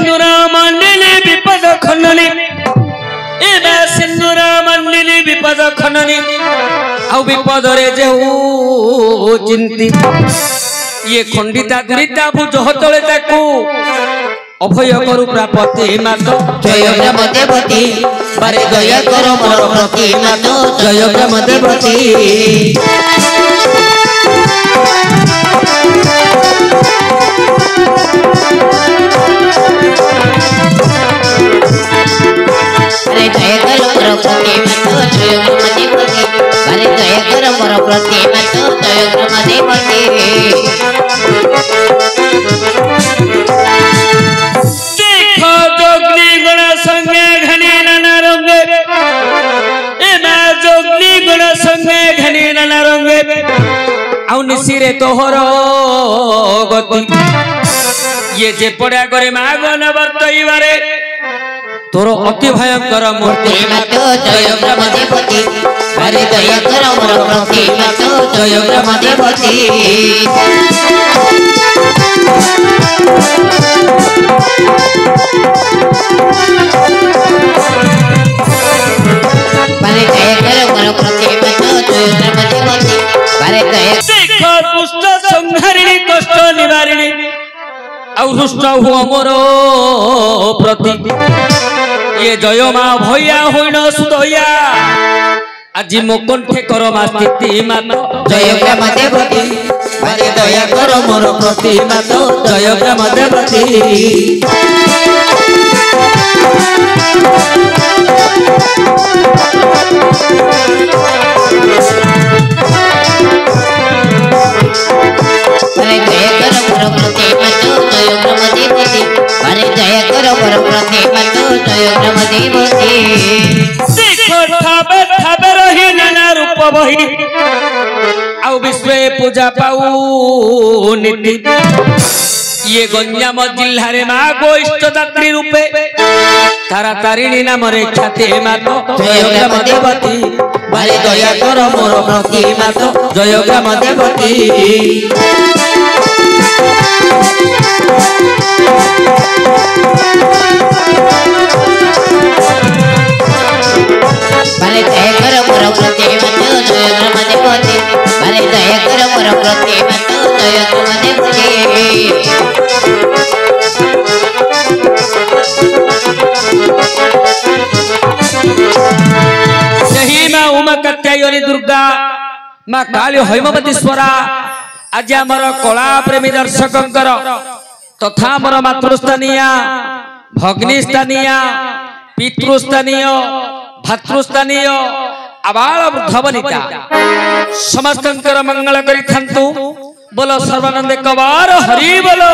सिंदूरा मंडिली विपद खननी एबे सिंदूरा मंडिली विपद खननी आउ विपद रे जेहू चिंती ये खंडिता दुरिता भुज हतले ताकू अभय करु प्रापति मातो जय ग्राम देवती बारे दया करो मोर प्रति मातो जय ग्राम देवती अरे जय करो मोर प्रति मातो जय ग्राम देवती बारे दया करो मोर प्रति मातो जय ग्राम देवती जोगली गुण संगे घनी नाना रंगे एना जोगली गुण संगे घनी नाना रंगे आउ निसिरे तोहर गति ये जे पड़ा करे मागन वर्तईबारे तोर अति भयंकर मूर्ति मातो जय ग्राम देवती बारे दया करो मोर प्रति मातो जय ग्राम देवती बारे दया करो मोर प्रति मातो जय ग्राम देवती बारे दया देखो दुष्ट संहारिणी कष्ट निवारिणी आउ रुष्ट हुआ मोर प्रति ये जय माँ भैया होइण सुदया আজি মো কণ্ঠে কর মা স্থিতি মাতো जय ग्राम देवती बारे दया करो मोर प्रति मातो जय ग्राम देवती बारे दया करो मोर प्रति मातो जय ग्राम देवती बारे दया करो मोर प्रति मातो जय ग्राम देवती देखो थाबे थाबे रही नाना रूप बही आउ विश्व पूजा पाऊ नीति ये गंजाम जिल्ला रे मां गो इष्टदात्री रूपे तारा तारिणी नाम रे ख्याति मातो जय ग्राम देवती बारे दया करो मोर प्रति मातो जय ग्राम देवती बारे दया करो मोर प्रति मातो जय ग्राम देवती बारे दया करो मोर प्रति मातो जय ग्राम देवती सही मां उमा कात्यायनी दुर्गा मां काली हैमवतीश्वरा आज आमर कला प्रेमी दर्शकंकर तथा आमर मातृस्थानीय भग्निस्थानीय पितृस्थानीय भातृस्थानीय आबाल वृद्धवनिता समस्तंकर मंगल करि थांतु बोलो सर्वानंद कबार हरि बोलो।